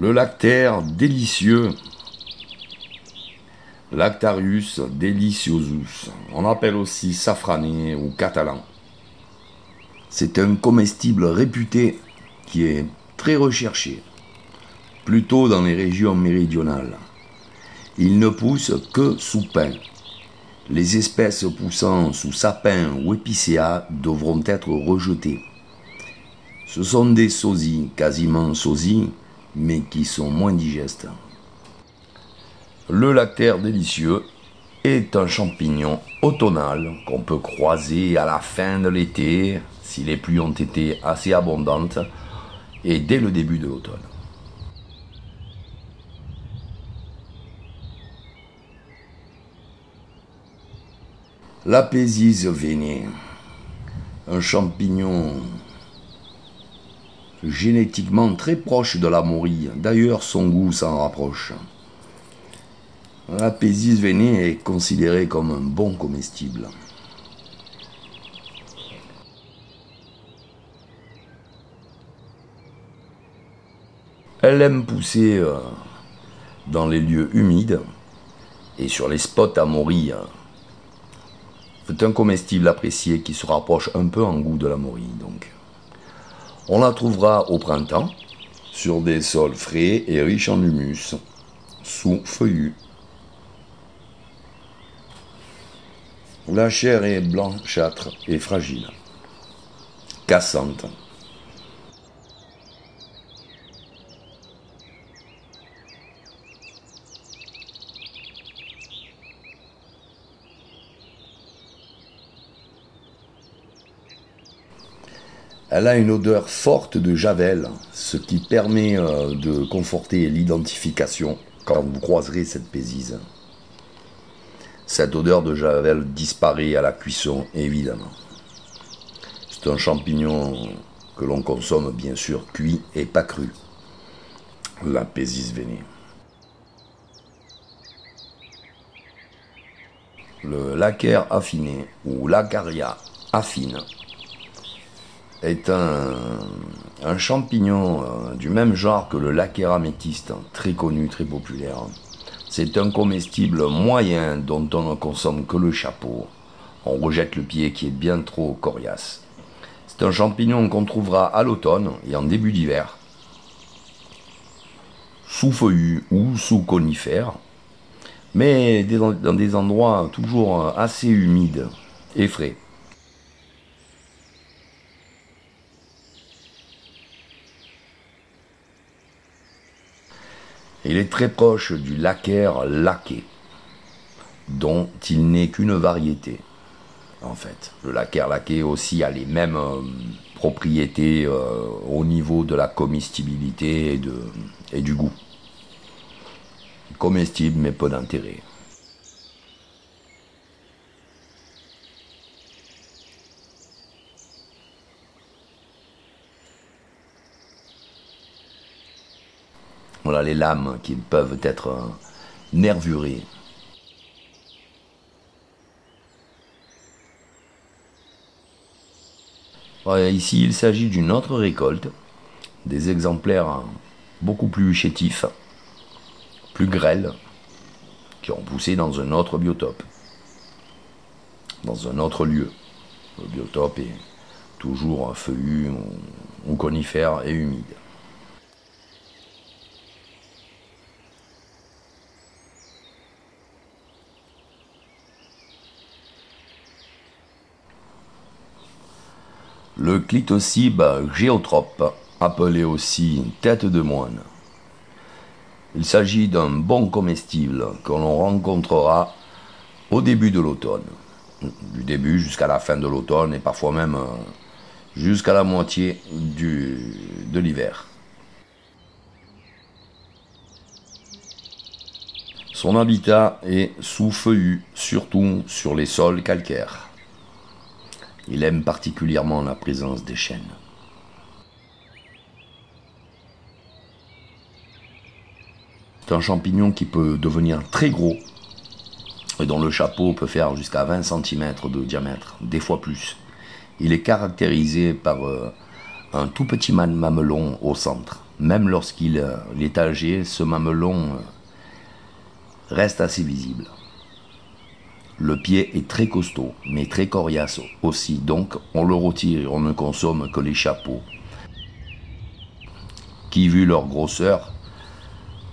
Le lactaire délicieux, Lactarius deliciosus, on appelle aussi safrané ou catalan. C'est un comestible réputé qui est très recherché, plutôt dans les régions méridionales. Il ne pousse que sous pin. Les espèces poussant sous sapin ou épicéa devront être rejetées. Ce sont des sosies, quasiment sosies, mais qui sont moins digestes. Le lactaire délicieux est un champignon automnal qu'on peut croiser à la fin de l'été, si les pluies ont été assez abondantes, et dès le début de l'automne. L'Apésis vénée, un champignon génétiquement très proche de la morille, d'ailleurs son goût s'en rapproche. L'Apésis vénée est considéré comme un bon comestible. Elle aime pousser dans les lieux humides et sur les spots à morille. C'est un comestible apprécié qui se rapproche un peu en goût de la morille. Donc. On la trouvera au printemps sur des sols frais et riches en humus, sous feuillus. La chair est blanchâtre et fragile, cassante. Elle a une odeur forte de javel, ce qui permet de conforter l'identification quand vous croiserez cette pésise. Cette odeur de javel disparaît à la cuisson, évidemment. C'est un champignon que l'on consomme bien sûr cuit et pas cru. L'Apésis vénée. Le lacaire affiné ou Lacaria affine est un champignon du même genre que le Laccaire améthyste, très connu, très populaire. C'est un comestible moyen dont on ne consomme que le chapeau. On rejette le pied qui est bien trop coriace. C'est un champignon qu'on trouvera à l'automne et en début d'hiver, sous feuillus ou sous conifères, mais dans des endroits toujours assez humides et frais. Il est très proche du Laccaire laqué, dont il n'est qu'une variété, en fait. Le Laccaire laqué aussi a les mêmes propriétés au niveau de la comestibilité et du goût. Comestible, mais peu d'intérêt. Voilà les lames qui peuvent être nervurées. Voilà, ici, il s'agit d'une autre récolte, des exemplaires beaucoup plus chétifs, plus grêles, qui ont poussé dans un autre biotope, dans un autre lieu. Le biotope est toujours feuillu ou conifère et humide. Le Clitocybe géotrope, appelé aussi tête de moine. Il s'agit d'un bon comestible que l'on rencontrera au début de l'automne. Du début jusqu'à la fin de l'automne et parfois même jusqu'à la moitié de l'hiver. Son habitat est sous feuillus, surtout sur les sols calcaires. Il aime particulièrement la présence des chênes. C'est un champignon qui peut devenir très gros et dont le chapeau peut faire jusqu'à 20 cm de diamètre, des fois plus. Il est caractérisé par un tout petit mamelon au centre, Même lorsqu'il est âgé, ce mamelon reste assez visible. Le pied est très costaud, mais très coriace aussi, donc on le retire et on ne consomme que les chapeaux, qui, vu leur grosseur,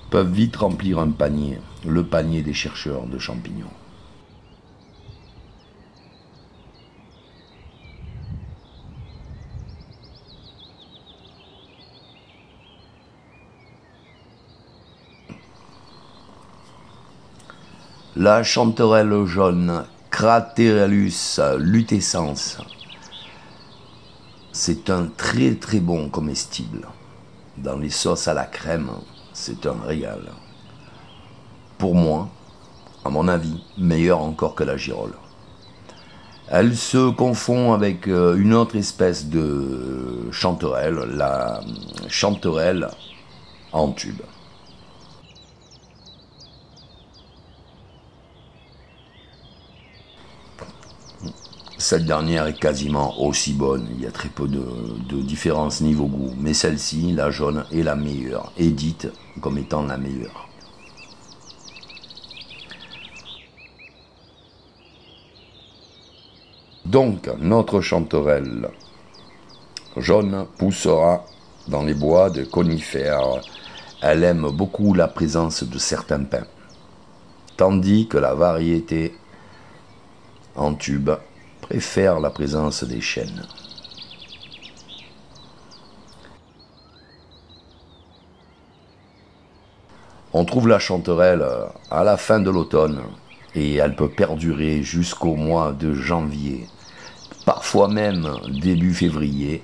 peuvent vite remplir un panier, le panier des chercheurs de champignons. La chanterelle jaune, Craterellus lutescens, c'est un très très bon comestible. Dans les sauces à la crème, c'est un régal. Pour moi, à mon avis, meilleur encore que la girole. Elle se confond avec une autre espèce de chanterelle, la chanterelle en tube. Cette dernière est quasiment aussi bonne, il y a très peu de différence niveau goût, mais celle-ci, la jaune, est la meilleure, est dite comme étant la meilleure. Donc, notre chanterelle jaune poussera dans les bois de conifères. Elle aime beaucoup la présence de certains pins, tandis que la variété en tube préfère la présence des chênes. On trouve la chanterelle à la fin de l'automne et elle peut perdurer jusqu'au mois de janvier. Parfois même début février,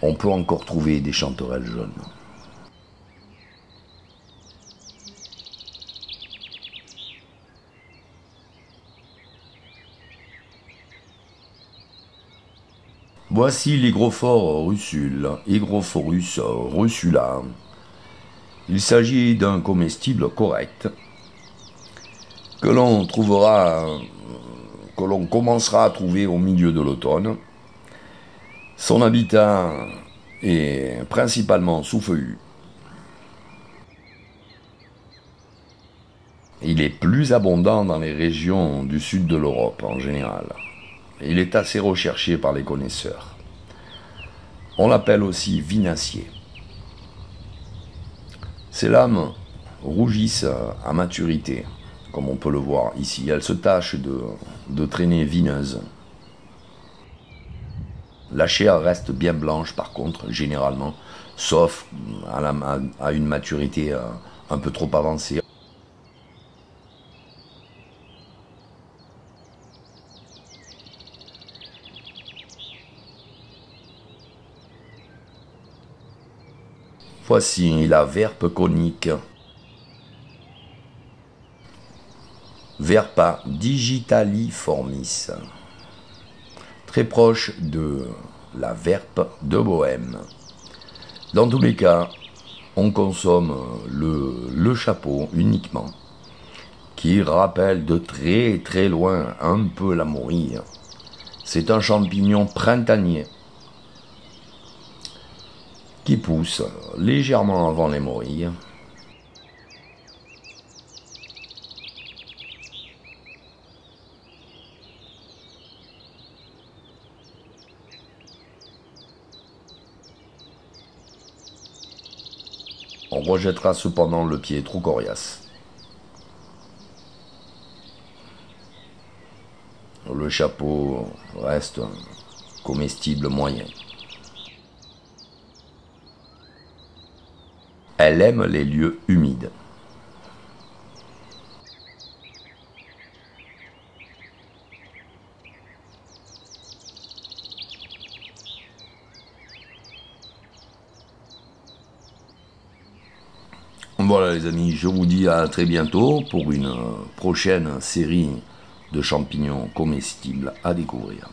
on peut encore trouver des chanterelles jaunes. Voici l'hygrophore russule, Hygrophorus russula. Il s'agit d'un comestible correct que l'on commencera à trouver au milieu de l'automne. Son habitat est principalement sous-feuillu. Il est plus abondant dans les régions du sud de l'Europe en général. Il est assez recherché par les connaisseurs. On l'appelle aussi vinacier. Ses lames rougissent à maturité, comme on peut le voir ici. Elles se tachent de traînées vineuses. La chair reste bien blanche par contre, généralement, sauf à une maturité un peu trop avancée. Voici la verpe conique, Verpa digitaliformis, très proche de la verpe de Bohême. Dans tous les cas, on consomme le chapeau uniquement, qui rappelle de très très loin un peu la morille. C'est un champignon printanier qui pousse légèrement avant les morilles. On rejettera cependant le pied trop coriace. Le chapeau reste comestible moyen. Elle aime les lieux humides. Voilà les amis, je vous dis à très bientôt pour une prochaine série de champignons comestibles à découvrir.